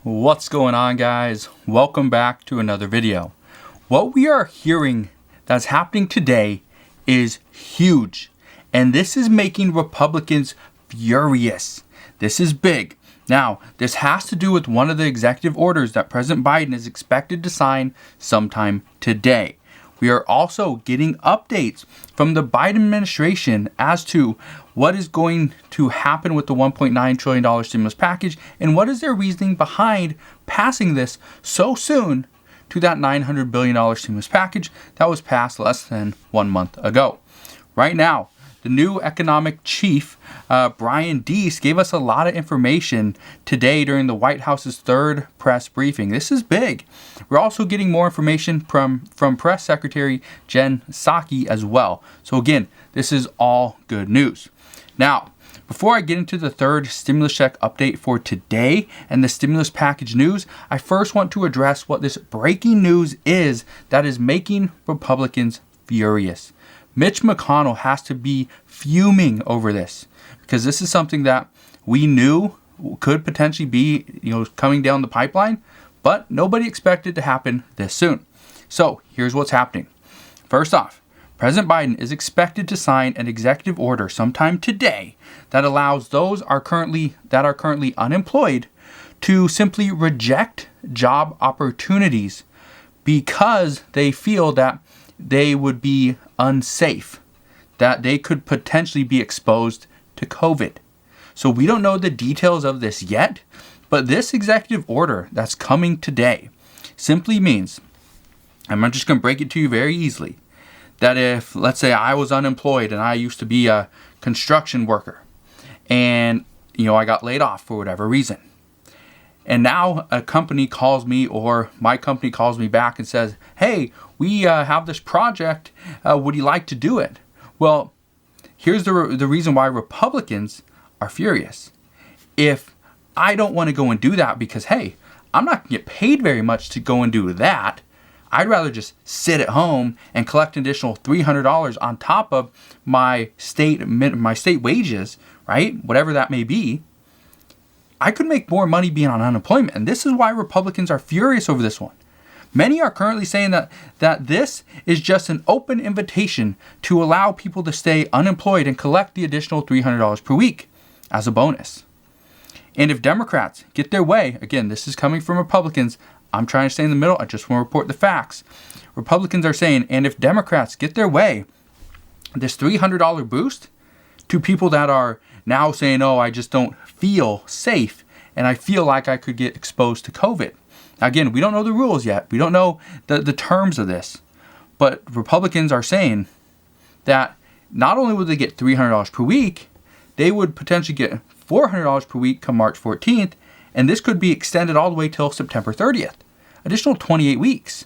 What's going on, guys? Welcome back to another video. What we are hearing that's happening today is huge, and this is making Republicans furious. This is big. Now, this has to do with one of the executive orders that President Biden is expected to sign sometime today. We are also getting updates from the Biden administration as to what is going to happen with the $1.9 trillion stimulus package and what is their reasoning behind passing this so soon to that $900 billion stimulus package that was passed less than 1 month ago. Right now, the new economic chief, Brian Deese, gave us a lot of information today during the White House's third press briefing. This is big. We're also getting more information from Press Secretary Jen Psaki as well. So again, this is all good news. Now, before I get into the third stimulus check update for today and the stimulus package news, I first want to address what this breaking news is that is making Republicans furious. Mitch McConnell has to be fuming over this because this is something that we knew could potentially be, coming down the pipeline, but nobody expected to happen this soon. So here's what's happening. First off, President Biden is expected to sign an executive order sometime today that allows those that are currently unemployed to simply reject job opportunities because they feel that they would be unsafe, that they could potentially be exposed to COVID. So we don't know the details of this yet, but this executive order that's coming today simply means, I'm just going to break it to you very easily, that if, let's say, I was unemployed and I used to be a construction worker and, I got laid off for whatever reason. And now a company calls me, or my company calls me back and says, hey, we have this project. Would you like to do it? Well, here's the reason why Republicans are furious. If I don't want to go and do that because, hey, I'm not going to get paid very much to go and do that. I'd rather just sit at home and collect an additional $300 on top of my state wages, right? Whatever that may be. I could make more money being on unemployment. And this is why Republicans are furious over this one. Many are currently saying that this is just an open invitation to allow people to stay unemployed and collect the additional $300 per week as a bonus. And if Democrats get their way, again, this is coming from Republicans. I'm trying to stay in the middle. I just want to report the facts. Republicans are saying, and if Democrats get their way, this $300 boost to people that are now saying, oh, I just don't feel safe and I feel like I could get exposed to COVID. Again, we don't know the rules yet. We don't know the terms of this. But Republicans are saying that not only would they get $300 per week, they would potentially get $400 per week come March 14th, and this could be extended all the way till September 30th. Additional 28 weeks.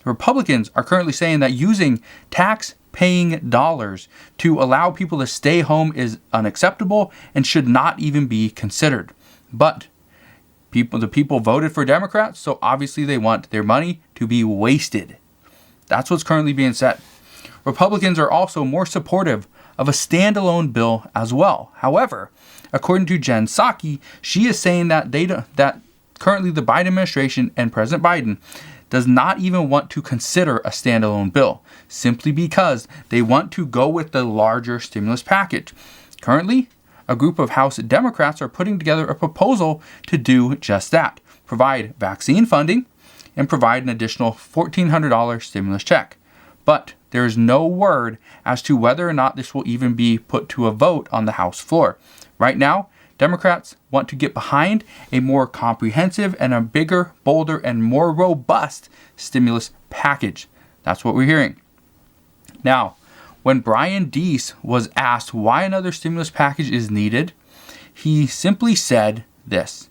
Republicans are currently saying that using tax-paying dollars to allow people to stay home is unacceptable and should not even be considered. But the people voted for Democrats, so obviously they want their money to be wasted. That's what's currently being said. Republicans are also more supportive of a standalone bill as well. However, according to Jen Psaki, she is saying that that currently the Biden administration and President Biden does not even want to consider a standalone bill, simply because they want to go with the larger stimulus package. Currently, a group of House Democrats are putting together a proposal to do just that, provide vaccine funding and provide an additional $1,400 stimulus check. But there is no word as to whether or not this will even be put to a vote on the House floor. Right now, Democrats want to get behind a more comprehensive and a bigger, bolder, and more robust stimulus package. That's what we're hearing. Now, when Brian Deese was asked why another stimulus package is needed, he simply said this.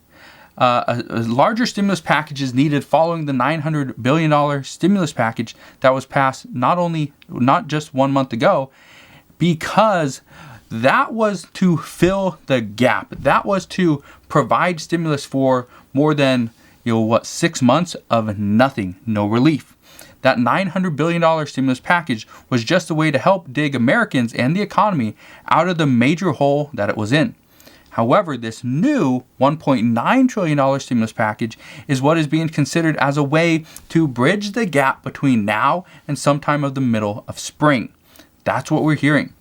A larger stimulus package is needed following the $900 billion stimulus package that was passed not just 1 month ago, because that was to fill the gap. That was to provide stimulus for more than 6 months of nothing, no relief. That $900 billion stimulus package was just a way to help dig Americans and the economy out of the major hole that it was in. However, this new $1.9 trillion stimulus package is what is being considered as a way to bridge the gap between now and sometime of the middle of spring. That's what we're hearing.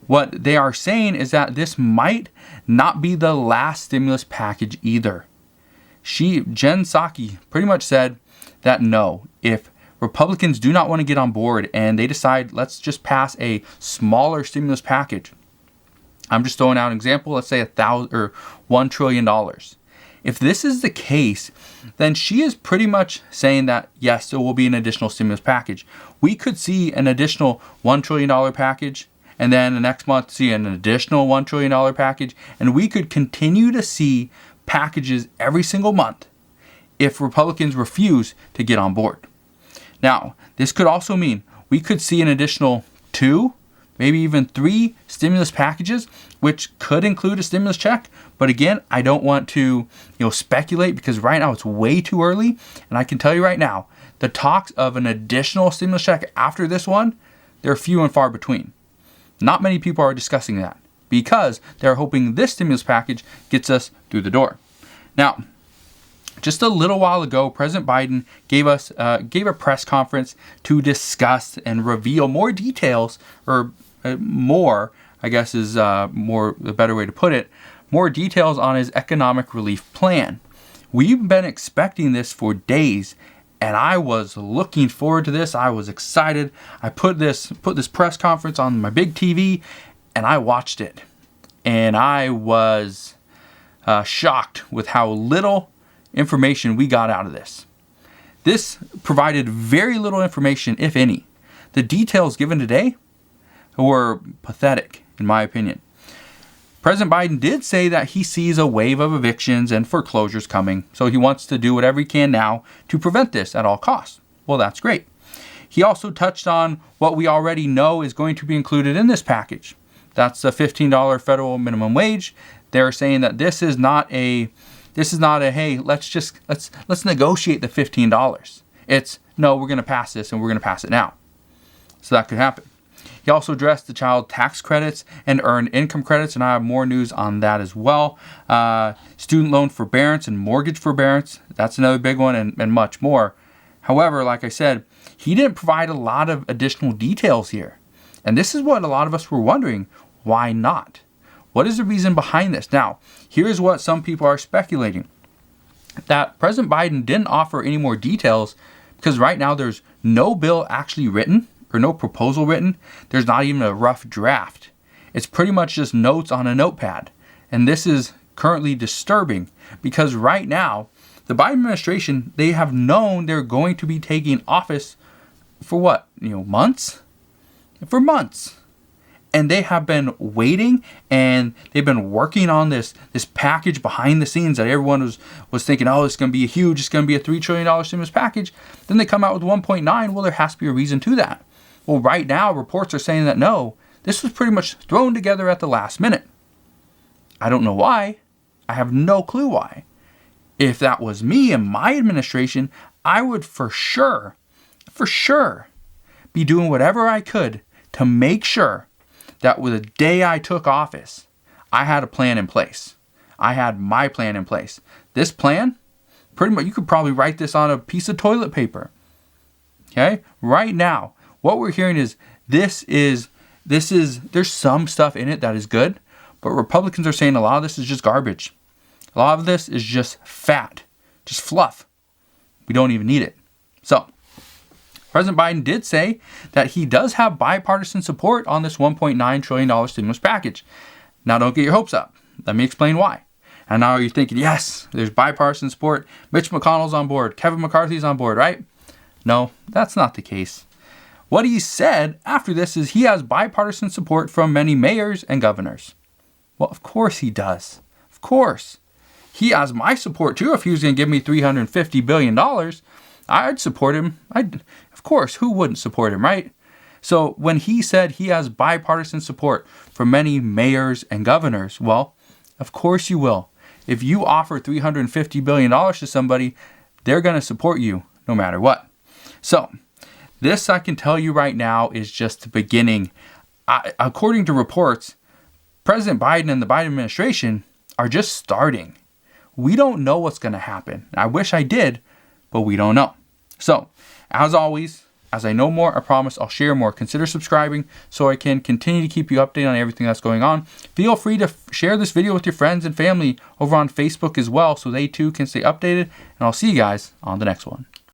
What they are saying is that this might not be the last stimulus package either. Jen Psaki pretty much said that no, if Republicans do not want to get on board and they decide let's just pass a smaller stimulus package, I'm just throwing out an example, let's say $1 trillion. If this is the case, then she is pretty much saying that yes, there will be an additional stimulus package. We could see an additional $1 trillion package, and then the next month see an additional $1 trillion package, and we could continue to see packages every single month if Republicans refuse to get on board. Now, this could also mean we could see an additional 2, maybe even 3 stimulus packages, which could include a stimulus check. But again, I don't want to speculate because right now it's way too early. And I can tell you right now, the talks of an additional stimulus check after this one, they're few and far between. Not many people are discussing that because they're hoping this stimulus package gets us through the door. Now, just a little while ago, President Biden gave a press conference to discuss and reveal more details, or more, I guess is more the better way to put it, more details on his economic relief plan. We've been expecting this for days, and I was looking forward to this. I was excited. I put this press conference on my big TV, and I watched it, and I was shocked with how little information we got out of this. This provided very little information, if any. The details given today were pathetic, in my opinion. President Biden did say that he sees a wave of evictions and foreclosures coming, so he wants to do whatever he can now to prevent this at all costs. Well, that's great. He also touched on what we already know is going to be included in this package. That's the $15 federal minimum wage. They're saying that this is not a hey, let's negotiate the $15. It's no, we're going to pass this and we're going to pass it now. So that could happen. He also addressed the child tax credits and earned income credits, and I have more news on that as well. Student loan forbearance and mortgage forbearance, that's another big one, and much more. However, like I said, he didn't provide a lot of additional details here. And this is what a lot of us were wondering, why not? What is the reason behind this? Now, here's what some people are speculating. That President Biden didn't offer any more details because right now there's no bill actually written or no proposal written. There's not even a rough draft. It's pretty much just notes on a notepad. And this is currently disturbing because right now, the Biden administration, they have known they're going to be taking office for what? Months? For months. And they have been waiting and they've been working on this package behind the scenes that everyone was thinking, oh, it's going to be it's going to be a $3 trillion stimulus package. Then they come out with 1.9. Well, there has to be a reason to that. Well, right now, reports are saying that no, this was pretty much thrown together at the last minute. I don't know why. I have no clue why. If that was me and my administration, I would for sure be doing whatever I could to make sure that with the day I took office, I had a plan in place. I had my plan in place. This plan, pretty much, you could probably write this on a piece of toilet paper. Okay? Right now, what we're hearing is there's some stuff in it that is good, but Republicans are saying a lot of this is just garbage. A lot of this is just fat, just fluff. We don't even need it. So, President Biden did say that he does have bipartisan support on this $1.9 trillion stimulus package. Now, don't get your hopes up. Let me explain why. And now you're thinking, yes, there's bipartisan support. Mitch McConnell's on board. Kevin McCarthy's on board, right? No, that's not the case. What he said after this is he has bipartisan support from many mayors and governors. Well, of course he does. Of course. He has my support too. If he was going to give me $350 billion, I'd support him. Of course, who wouldn't support him, right? So when he said he has bipartisan support from many mayors and governors, well, of course you will. If you offer $350 billion to somebody, they're going to support you no matter what. So this I can tell you right now is just the beginning. According to reports, President Biden and the Biden administration are just starting. We don't know what's going to happen. I wish I did, but we don't know. So, as always, as I know more, I promise I'll share more. Consider subscribing so I can continue to keep you updated on everything that's going on. Feel free to share this video with your friends and family over on Facebook as well so they too can stay updated. And I'll see you guys on the next one.